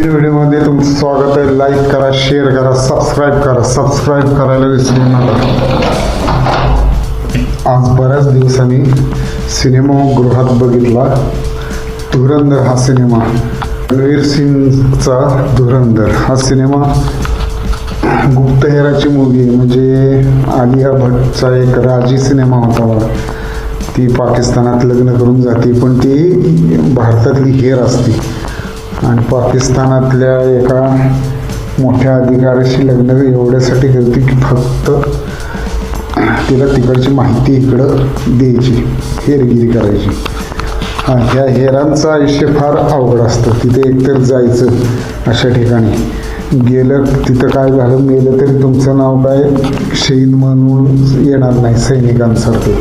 व्हिडिओमध्ये तुमचं स्वागत आहे. लाईक करा, शेअर करा, सबस्क्राईब करायला विसरू नका. आज बऱ्याच दिवसांनी सिनेमागृहात बघितला धुरंधर हा सिनेमा. रणवीर सिंगचा धुरंधर हा सिनेमा गुप्तहेराची मूवी म्हणजे आलिया भट्टचा एक राजी सिनेमा होता बघा. ती पाकिस्तानात लग्न करून जाते, पण ती भारतातली हेर असते आणि पाकिस्तानातल्या एका मोठ्या अधिकाऱ्याशी लग्न एवढ्यासाठी करते की फक्त तिला तिकडची माहिती इकडं द्यायची, हेरगिरी करायची. ह्या हेरांचं आयुष्य फार अवघड असतं. तिथे एकतर जायचं, अशा ठिकाणी गेलं तिथं काय झालं, मेलं तरी तुमचं नाव काय शहीद म्हणून येणार नाही सैनिकांसारखं.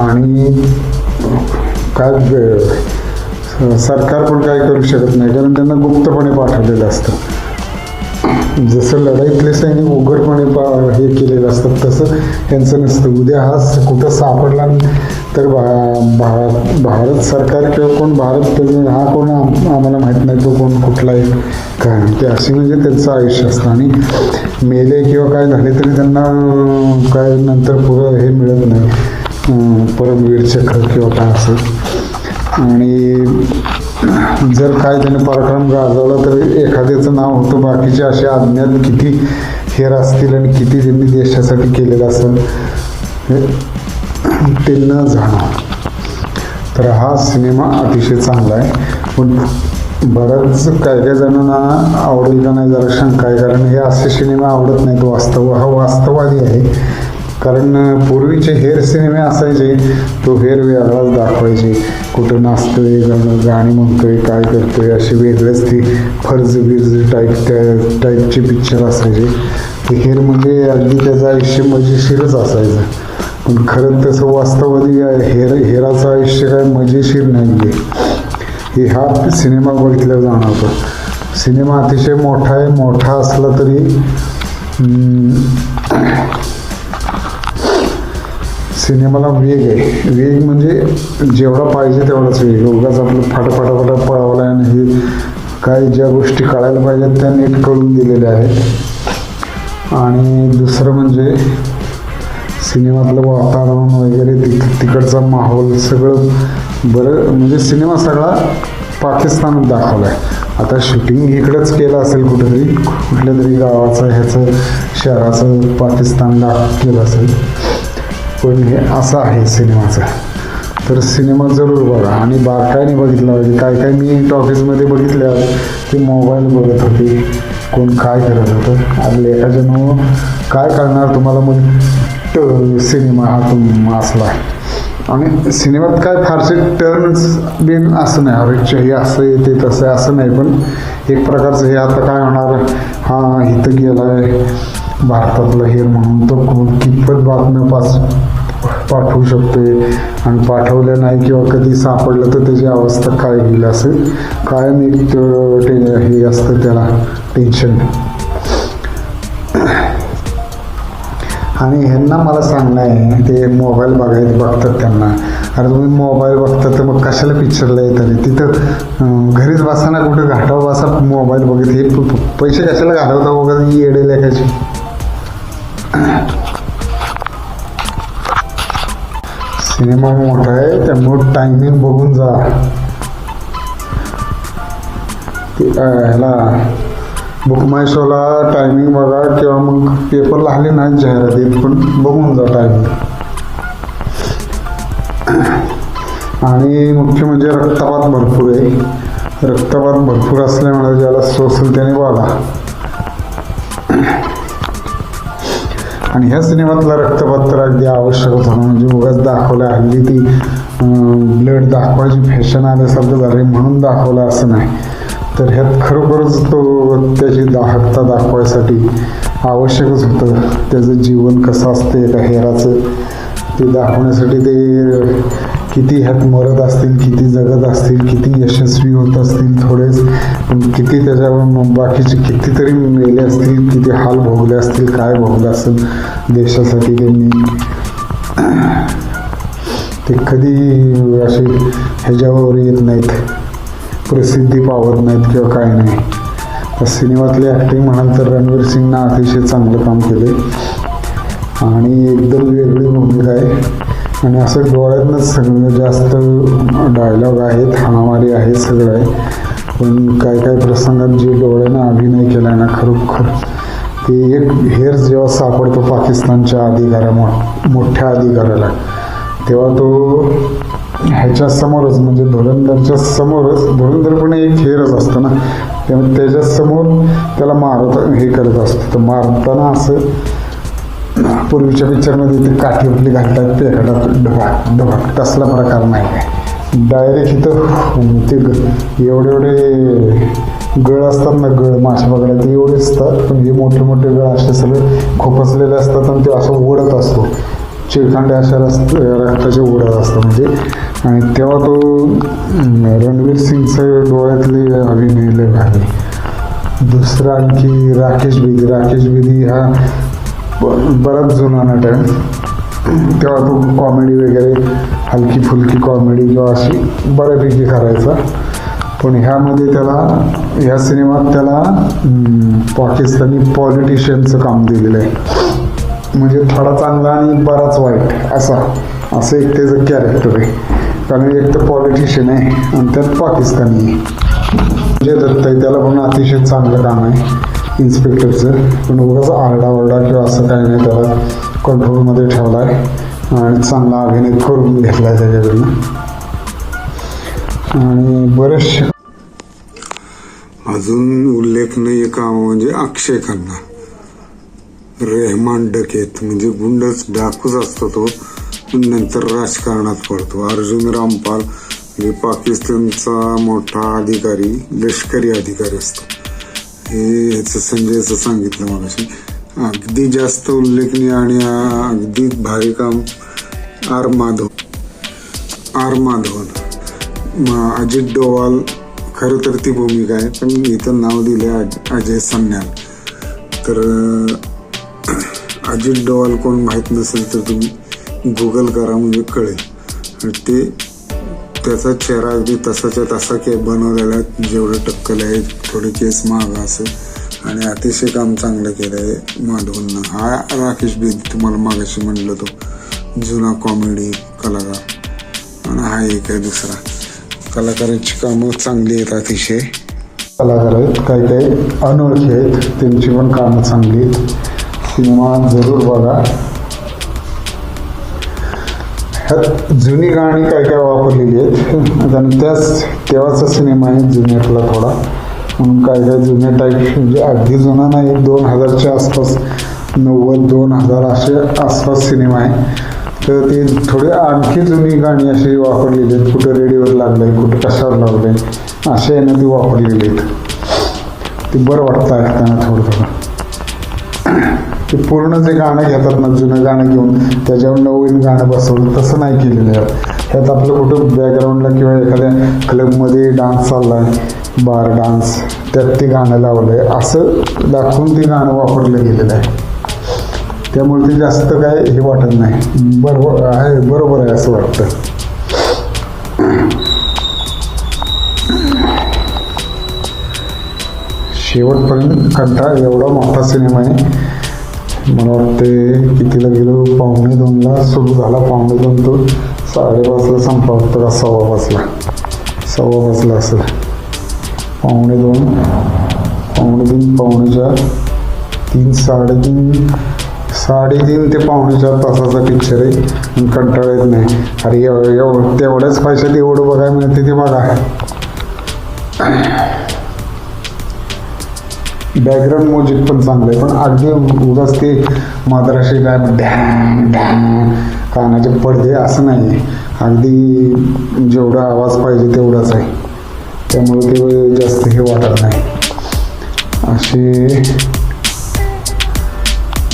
आणि काय सरकार पण काय करू शकत नाही, कारण त्यांना गुप्तपणे पाठवलेलं असतं. जसं लढाईतले सैनिक उघडपणे हे केलेलं असतं तसं त्यांचं नसतं. उद्या हा कुठं सापडला तर भारत सरकार किंवा कोण भारत हा कोण आम्हाला माहीत नाही, तो कोण कुठला एक काय ते अशी म्हणजे त्यांचं आयुष्य असतं. आणि मेले किंवा काय झाले तरी त्यांना काय नंतर पुरं हे मिळत नाही, परमवीर चक्र किंवा काय असं. आणि जर काय त्याने पराक्रम गाजवला तर एखाद्याचं नाव होतं. बाकीचे असे अज्ञात किती हेर असतील आणि किती त्यांनी देशासाठी केलेलं असेल ते न जाणं. तर हा सिनेमा अतिशय चांगला आहे, पण बऱ्याच काय जणांना आवडेल का नाही जरा शंका आहे, कारण हे असे सिनेमा आवडत नाहीत. हा वास्तववादी आहे. कारण पूर्वीचे हेर सिनेमे असायचे, तो हेर वेगळाच दाखवायचे, कुठं नाचतोय, गाणी म्हणतोय, काय करतोय, असे वेगळेच ती फर्ज बिर्ज टाईपचे पिक्चर असायचे. ते हेर म्हणजे अगदी त्याचं आयुष्य मजेशीरच असायचं. पण खरं तसं वास्तववादी हेराचं आयुष्य काय मजेशीर नाही आहे हे हा सिनेमा बघितला जाणवतो. सिनेमा अतिशय मोठा आहे. मोठा असला तरी सिनेमाला वेग आहे. वेग म्हणजे जेवढा पाहिजे तेवढाच वेग. उगाच आपलं फाटाफाटा पळावला आणि हे काय ज्या गोष्टी कळायला पाहिजेत त्या नीट कळून दिलेल्या आहेत. आणि दुसरं म्हणजे सिनेमातलं वातावरण वगैरे तिकडचा माहोल सगळं बरं. म्हणजे सिनेमा सगळा पाकिस्तानात दाखवला आहे. आता शूटिंग इकडंच केलं असेल कुठेतरी, कुठल्या तरी गावाचं ह्याचं शहराचं पाकिस्तानला केलं असेल, पण हे असं आहे सिनेमाचं. तर सिनेमा जरूर बघा आणि बारकाईने बघितला पाहिजे. काय मी टॉकीजमध्ये बघितल्या ते मोबाईल बघत होते, कोण काय करत होतं. आणि एखाद्यानं काय करणार तुम्हाला मग सिनेमा हा असला. आणि सिनेमात काय फारसे टर्न्स बिन असं नाही, अरे हे असं येते तसं असं नाही, पण एक प्रकारचं हे आता काय होणार, हा इथं गेलाय भारतातला हेर म्हणून तो कितपत बातम्या पाठवू शकतोय आणि पाठवलं नाही किंवा कधी सापडलं तर त्याची अवस्था काय होईल असं कायम एक हे असतं त्याला टेन्शन. आणि ह्यांना मला सांगणं आहे, ते मोबाईल बघतात त्यांना, अरे तुम्ही मोबाईल बघता तर मग कशाला पिक्चरला येतात, तिथं घरीच बसाना कुठं घाटावर बसा मोबाईल बघत, हे पैसे कशाला घालवता वगैरे येडे लेखायचे. सिनेमा मोठा आहे त्यामुळे टायमिंग बघून जा. ह्याला बुक माय शोला टायमिंग बघा किंवा मग पेपरला आले नाही जाहिरातीत, पण बघून जा टायमिंग. आणि मुख्य म्हणजे रक्तपात भरपूर आहे. रक्तपात भरपूर असल्यामुळे ज्याला सोसल त्याने बघा. आणि ह्या सिनेमातला रक्तपात तर अगदी आवश्यक होतं, म्हणजे उगाच दाखवलं. हल्ली ती ब्लड दाखवायची फॅशन आल्यासारखं झालं म्हणून दाखवलं असं नाही. तर ह्यात खरोखरच तो त्याची दाहकता दाखवायसाठी आवश्यकच होतं. त्याचं जीवन कसं असतं एका हेराचं ते दाखवण्यासाठी. ते किती ह्यात मरत असतील, किती जगत असतील, किती यशस्वी होत असतील थोडेच, पण किती त्याच्यावर बाकीचे कितीतरी मेले असतील, किती हाल भोगले असतील, काय भोगलं असेल देशासाठी त्यांनी. ते कधी असे ह्याच्यावर येत नाहीत. प्रसिद्धी पावत नाहीत किंवा काय नाही. त्या सिनेमातली ॲक्टिंग म्हणाल तर रणवीर सिंगनं अतिशय चांगलं काम केले आणि एकदम वेगळी भूमिका आहे. आणि असं डोळ्यातनंच सगळं जास्त डायलॉग आहेत, हाणामारी आहे, सगळं आहे. पण काही काही प्रसंगात जे डोळ्यानं अभिनय केला आहे ना, खरोखर ते एक हेर जेव्हा सापडतो पाकिस्तानच्या मोठ्या अधिकाऱ्याला, तेव्हा तो ह्याच्या समोरच म्हणजे धुरंधरच्या समोरच, धुरंधर पण एक हेरच असतं ना, त्यामुळे त्याच्यासमोर त्याला हे करत असतो. तर मारताना असं पूर्वीच्या पिक्चरमध्ये ते काठी आपली घालतात, पेकडात डोकात तसला प्रकार नाही आहे. डायरेक्ट इथं ते एवढे गळ असतात ना, गळ मासे बघायला ते एवढे असतात, पण हे मोठे मोठे गळ असे सगळे खोपसलेले असतात आणि ते असं ओढत असतो, चिळखांडे अशा रक्ताचे ओढत असतात म्हणजे. आणि तेव्हा तो रणवीर सिंगचं डोळ्यातले अभिनय लय भारी. दुसरा आणखी राकेश बेदी हा बराच जुना नट आहे. तेव्हा तो कॉमेडी वगैरे हलकी फुलकी कॉमेडी किंवा अशी बऱ्यापैकी करायचा. पण ह्यामध्ये ह्या सिनेमात त्याला पाकिस्तानी पॉलिटिशियनचं काम दिलेलं आहे. म्हणजे थोडा चांगला आणि बराच वाईट असं एक त्याचं कॅरेक्टर आहे. कारण एक तर पॉलिटिशियन आहे आणि त्यात पाकिस्तानी आहे. जे दत्त आहे त्याला पण अतिशय चांगलं काम आहे इन्स्पेक्टरचं. पण उगाच आरडाओरडा किंवा असं काही नाही, त्याला कंट्रोलमध्ये ठेवला आहे आणि चांगला अभिनय करून घेतला आहे त्याच्याकडनं. आणि बरेचसे अजून उल्लेखनीय काम म्हणजे अक्षय खन्ना, रेहमान डकेत म्हणजे गुंडच डाकूच असतो तो, पण नंतर राजकारणात पडतो. अर्जुन रामपाल म्हणजे पाकिस्तानचा मोठा अधिकारी, लष्करी अधिकारी असतो. हे ह्याचं संजयचं सांगितलं मगाशी. अगदी जास्त उल्लेखनीय आणि अगदी भारी काम आर माधवन, अजित डोवाल खरं तर ती भूमिका आहे, पण इथं नाव दिले अजय सन्याल. तर अजित डोवाल कोण माहीत नसेल तर तुम्ही गुगल करा म्हणजे कळेल. आणि त्याचा चेहरा अगदी तसाच्या तसा बनवलेला आहे, जेवढं टक्कल आहे, थोडे केस महाग असं. आणि अतिशय काम चांगलं केलं आहे माधवननं. हा राकेश बेदी तुम्हाला मागाशी म्हणलं तो जुना कॉमेडी कलाकार, आणि हा एक आहे दुसरा. कलाकारांची कामं चांगली आहेत, अतिशय कलाकार आहेत, काही अनोळखी आहेत, त्यांची पण कामं चांगली आहेत. सिनेमा जरूर बघा. ह्यात जुनी गाणी काय वापरलेली आहेत आणि तेव्हाचा सिनेमा आहे ज्युनियरला थोडा, म्हणून काय जुन्या टाईप म्हणजे अगदी जुना नाही, 2000च्या आसपास, 90-2000 असे आसपास सिनेमा आहे. तर ते थोडे आणखी जुनी गाणी अशी वापरलेली आहेत. कुठं रेडिओवर लागलंय, कुठं कशावर लागलंय, अशा यानं ती वापरलेली आहेत. ते बरं वाटतं ऐकताना थोडं. ते पूर्ण जे गाणं घेतात ना, जुनं गाणं घेऊन त्याच्यावर नवीन गाणं बसवलं, तसं नाही केलेलं आहे. ह्यात आपलं कुठं बॅकग्राऊंडला किंवा एखाद्या क्लबमध्ये डान्स चाललाय, बार डान्स, त्यात ते गाणं लावलंय असं दाखवून ते गाणं वापरलं गेलेलं आहे. त्यामुळे ते जास्त काय हे वाटत नाही, बरोबर आहे असं वाटतं. शेवटपर्यंत कंटाळा एवढा मोठा सिनेमा आहे. मला वाटते कितीला गेलो, 1:45ला सुरू झाला, 1:45 तो 5:30ला संपला होता का 5:15 असेल. 1:45, 1:45, 1:45, 3, 3:30 ते 4:45 तासाचा पिक्चर आहे आणि कंटाळा येत नाही. अरे तेवढ्याच पैशात एवढं बघायला मिळते ते बघा. बॅकग्राऊंड म्युझिक पण चांगलं आहे, पण अगदी उगाच ते माद्राशी काय कानाचे पडदे असं नाही आहे. अगदी जेवढा आवाज पाहिजे तेवढाच आहे, त्यामुळे ते जास्त हे वाटत नाही.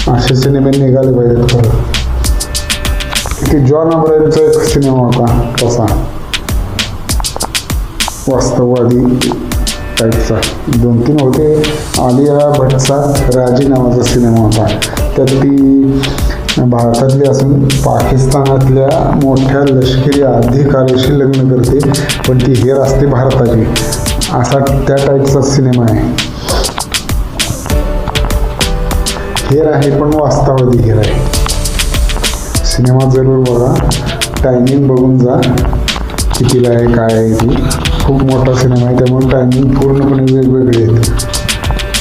असे सिनेमे निघाले पाहिजेत खरं. ते जॉन अब्राहमचा एक सिनेमा होता तसा, वास्तववादी टाईपचा, 2-3 होते. आलिया भट्टचा राजी नावाचा सिनेमा होता. त्यात ती भारतातली असून पाकिस्तानातल्या मोठ्या लष्करी अधिकाऱ्याशी लग्न करते, पण ती हेर असते भारताची. असा त्या टाईपचा सिनेमा आहे. हेर आहे पण वास्तवादी हेर आहे. सिनेमा जरूर बघा, टायमिंग बघून जा कितीला आहे काय आहे ती. खूप मोठा सिनेमा आहे त्यामुळे टायमिंग पूर्णपणे वेगवेगळे आहेत.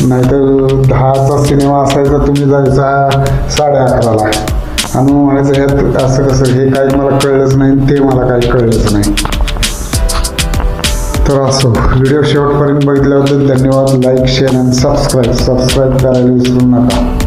नाहीतर 10चा सिनेमा असायचा, तुम्ही जायचा 11:30ला आणि मग म्हणायचं ह्यात असं कसं, हे काही मला कळलंच नाही, ते मला काही कळलंच नाही. तर असो, व्हिडिओ शेवटपर्यंत बघितल्याबद्दल धन्यवाद. लाईक, शेअर आणि सबस्क्राईब करायला विसरू नका.